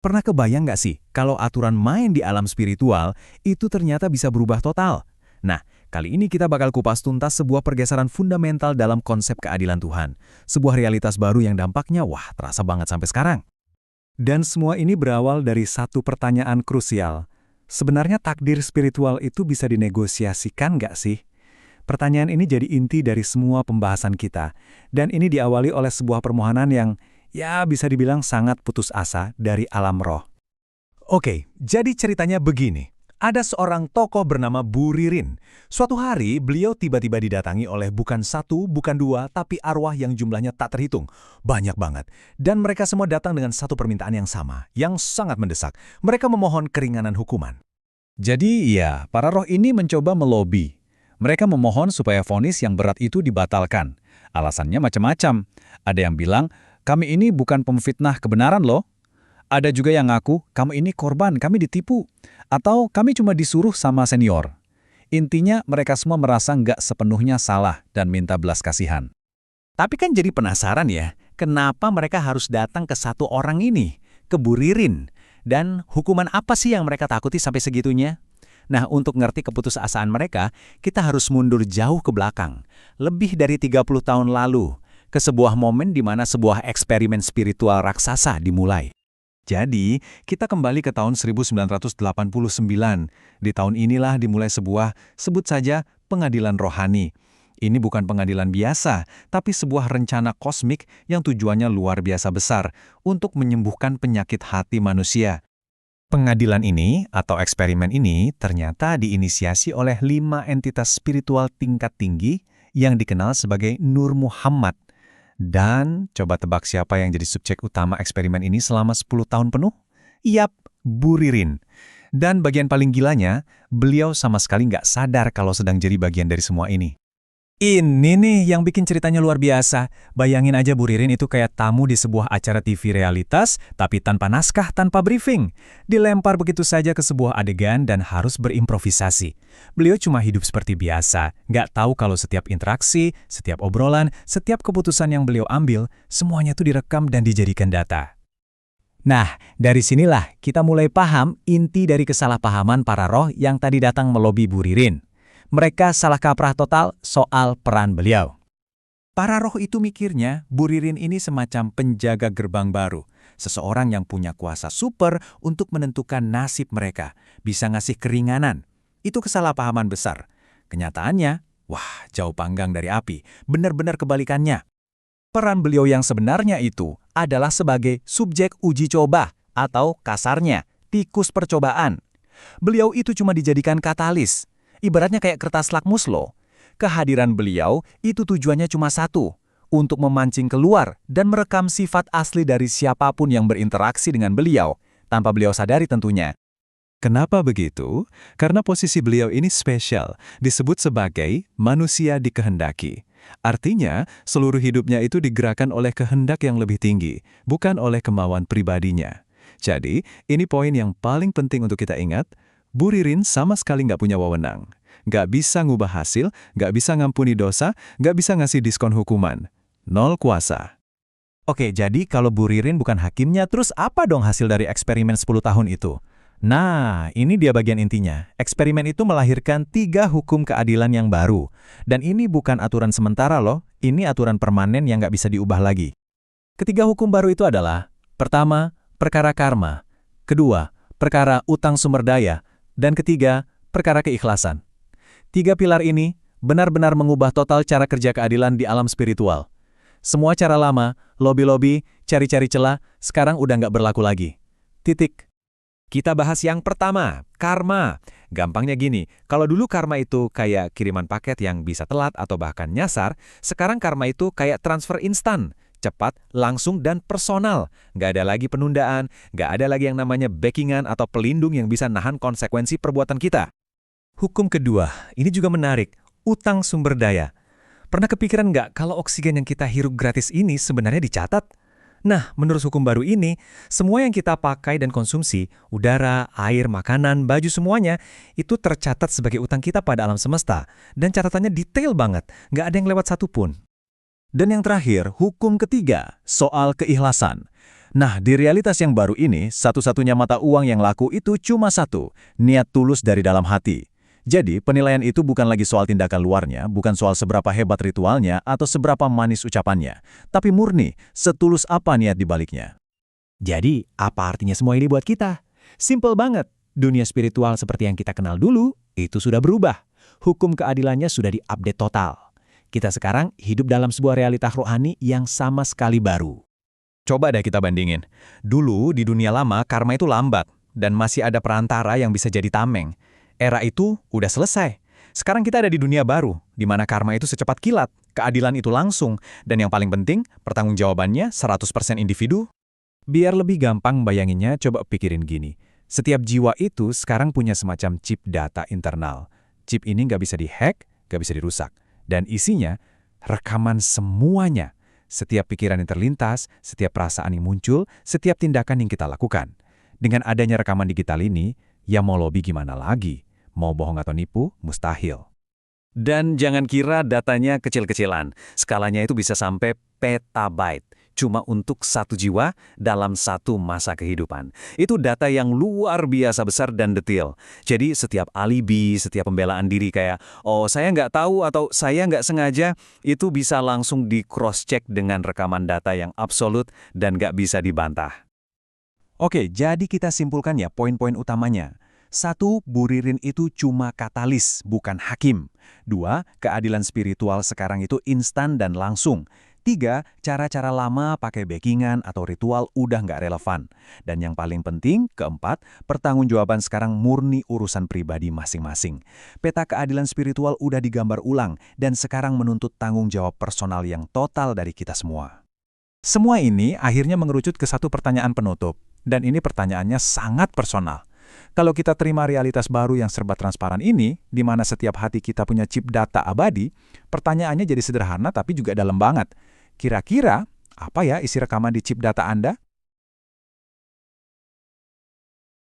Pernah kebayang nggak sih kalau aturan main di alam spiritual itu ternyata bisa berubah total? Nah, kali ini kita bakal kupas tuntas sebuah pergeseran fundamental dalam konsep keadilan Tuhan. Sebuah realitas baru yang dampaknya, wah, terasa banget sampai sekarang. Dan semua ini berawal dari satu pertanyaan krusial. Sebenarnya takdir spiritual itu bisa dinegosiasikan nggak sih? Pertanyaan ini jadi inti dari semua pembahasan kita. Dan ini diawali oleh sebuah permohonan yang, ya bisa dibilang sangat putus asa dari alam roh. Oke, jadi ceritanya begini. Ada seorang tokoh bernama Bu Ririn. Suatu hari, beliau tiba-tiba didatangi oleh bukan satu, bukan dua, tapi arwah yang jumlahnya tak terhitung. Banyak banget. Dan mereka semua datang dengan satu permintaan yang sama, yang sangat mendesak. Mereka memohon keringanan hukuman. Jadi, ya, para roh ini mencoba melobi. Mereka memohon supaya vonis yang berat itu dibatalkan. Alasannya macam-macam. Ada yang bilang, kami ini bukan pemfitnah kebenaran loh. Ada juga yang ngaku, kamu ini korban, kami ditipu. Atau kami cuma disuruh sama senior. Intinya mereka semua merasa nggak sepenuhnya salah dan minta belas kasihan. Tapi kan jadi penasaran ya, kenapa mereka harus datang ke satu orang ini, ke Bu Ririn? Dan hukuman apa sih yang mereka takuti sampai segitunya? Nah, untuk ngerti keputusasaan mereka, kita harus mundur jauh ke belakang. Lebih dari 30 tahun lalu, ke sebuah momen di mana sebuah eksperimen spiritual raksasa dimulai. Jadi, kita kembali ke tahun 1989. Di tahun inilah dimulai sebuah, sebut saja, pengadilan rohani. Ini bukan pengadilan biasa, tapi sebuah rencana kosmik yang tujuannya luar biasa besar untuk menyembuhkan penyakit hati manusia. Pengadilan ini, atau eksperimen ini, ternyata diinisiasi oleh 5 entitas spiritual tingkat tinggi yang dikenal sebagai Nur Muhammad. Dan coba tebak siapa yang jadi subjek utama eksperimen ini selama 10 tahun penuh? Yap, Bu Ririn. Dan bagian paling gilanya, beliau sama sekali nggak sadar kalau sedang jadi bagian dari semua ini. Ini nih yang bikin ceritanya luar biasa. Bayangin aja Bu Ririn itu kayak tamu di sebuah acara TV realitas, tapi tanpa naskah, tanpa briefing. Dilempar begitu saja ke sebuah adegan dan harus berimprovisasi. Beliau cuma hidup seperti biasa, nggak tahu kalau setiap interaksi, setiap obrolan, setiap keputusan yang beliau ambil, semuanya tuh direkam dan dijadikan data. Nah, dari sinilah kita mulai paham inti dari kesalahpahaman para roh yang tadi datang melobi Bu Ririn. Mereka salah kaprah total soal peran beliau. Para roh itu mikirnya Bu Ririn ini semacam penjaga gerbang baru. Seseorang yang punya kuasa super untuk menentukan nasib mereka. Bisa ngasih keringanan. Itu kesalahpahaman besar. Kenyataannya, wah, jauh panggang dari api. Benar-benar kebalikannya. Peran beliau yang sebenarnya itu adalah sebagai subjek uji coba atau kasarnya, tikus percobaan. Beliau itu cuma dijadikan katalis. Ibaratnya kayak kertas lakmus loh. Kehadiran beliau itu tujuannya cuma satu, untuk memancing keluar dan merekam sifat asli dari siapapun yang berinteraksi dengan beliau, tanpa beliau sadari tentunya. Kenapa begitu? Karena posisi beliau ini spesial, disebut sebagai manusia dikehendaki. Artinya, seluruh hidupnya itu digerakkan oleh kehendak yang lebih tinggi, bukan oleh kemauan pribadinya. Jadi, ini poin yang paling penting untuk kita ingat. Bu Ririn sama sekali nggak punya wewenang. Nggak bisa ngubah hasil, nggak bisa ngampuni dosa, nggak bisa ngasih diskon hukuman. Nol kuasa. Oke, jadi kalau Bu Ririn bukan hakimnya, terus apa dong hasil dari eksperimen 10 tahun itu? Nah, ini dia bagian intinya. Eksperimen itu melahirkan 3 hukum keadilan yang baru. Dan ini bukan aturan sementara loh, ini aturan permanen yang nggak bisa diubah lagi. Ketiga hukum baru itu adalah, pertama, perkara karma. Kedua, perkara utang sumber daya. Dan ketiga, perkara keikhlasan. 3 pilar ini benar-benar mengubah total cara kerja keadilan di alam spiritual. Semua cara lama, lobi-lobi, cari-cari celah, sekarang udah nggak berlaku lagi. Titik. Kita bahas yang pertama, karma. Gampangnya gini, kalau dulu karma itu kayak kiriman paket yang bisa telat atau bahkan nyasar, sekarang karma itu kayak transfer instan. Cepat, langsung, dan personal. Nggak ada lagi penundaan, nggak ada lagi yang namanya backingan atau pelindung yang bisa nahan konsekuensi perbuatan kita. Hukum kedua, ini juga menarik, utang sumber daya. Pernah kepikiran nggak kalau oksigen yang kita hirup gratis ini sebenarnya dicatat? Nah, menurut hukum baru ini, semua yang kita pakai dan konsumsi, udara, air, makanan, baju semuanya, itu tercatat sebagai utang kita pada alam semesta. Dan catatannya detail banget, nggak ada yang lewat satupun. Dan yang terakhir, hukum ketiga, soal keikhlasan. Nah, di realitas yang baru ini, satu-satunya mata uang yang laku itu cuma satu, niat tulus dari dalam hati. Jadi, penilaian itu bukan lagi soal tindakan luarnya, bukan soal seberapa hebat ritualnya atau seberapa manis ucapannya, tapi murni, setulus apa niat di baliknya. Jadi, apa artinya semua ini buat kita? Simple banget. Dunia spiritual seperti yang kita kenal dulu, itu sudah berubah. Hukum keadilannya sudah diupdate total. Kita sekarang hidup dalam sebuah realitas rohani yang sama sekali baru. Coba deh kita bandingin. Dulu di dunia lama karma itu lambat dan masih ada perantara yang bisa jadi tameng. Era itu udah selesai. Sekarang kita ada di dunia baru, di mana karma itu secepat kilat, keadilan itu langsung, dan yang paling penting, pertanggungjawabannya 100% individu. Biar lebih gampang bayanginnya, coba pikirin gini. Setiap jiwa itu sekarang punya semacam chip data internal. Chip ini nggak bisa dihack, nggak bisa dirusak. Dan isinya, rekaman semuanya. Setiap pikiran yang terlintas, setiap perasaan yang muncul, setiap tindakan yang kita lakukan. Dengan adanya rekaman digital ini, ya mau lobby gimana lagi? Mau bohong atau nipu, mustahil. Dan jangan kira datanya kecil-kecilan. Skalanya itu bisa sampai petabyte. Cuma untuk satu jiwa dalam satu masa kehidupan. Itu data yang luar biasa besar dan detail. Jadi setiap alibi, setiap pembelaan diri kayak, oh saya nggak tahu atau saya nggak sengaja, itu bisa langsung di cross-check dengan rekaman data yang absolut dan nggak bisa dibantah. Oke, jadi kita simpulkan ya poin-poin utamanya. 1. Bu Ririn itu cuma katalis, bukan hakim. 2. Keadilan spiritual sekarang itu instan dan langsung. 3. Cara-cara lama pakai backingan atau ritual udah nggak relevan. Dan yang paling penting, 4. Pertanggungjawaban sekarang murni urusan pribadi masing-masing. Peta keadilan spiritual udah digambar ulang dan sekarang menuntut tanggung jawab personal yang total dari kita semua. Semua ini akhirnya mengerucut ke satu pertanyaan penutup. Dan ini pertanyaannya sangat personal. Kalau kita terima realitas baru yang serba transparan ini, di mana setiap hati kita punya chip data abadi, pertanyaannya jadi sederhana tapi juga dalam banget. Kira-kira, apa ya isi rekaman di chip data Anda?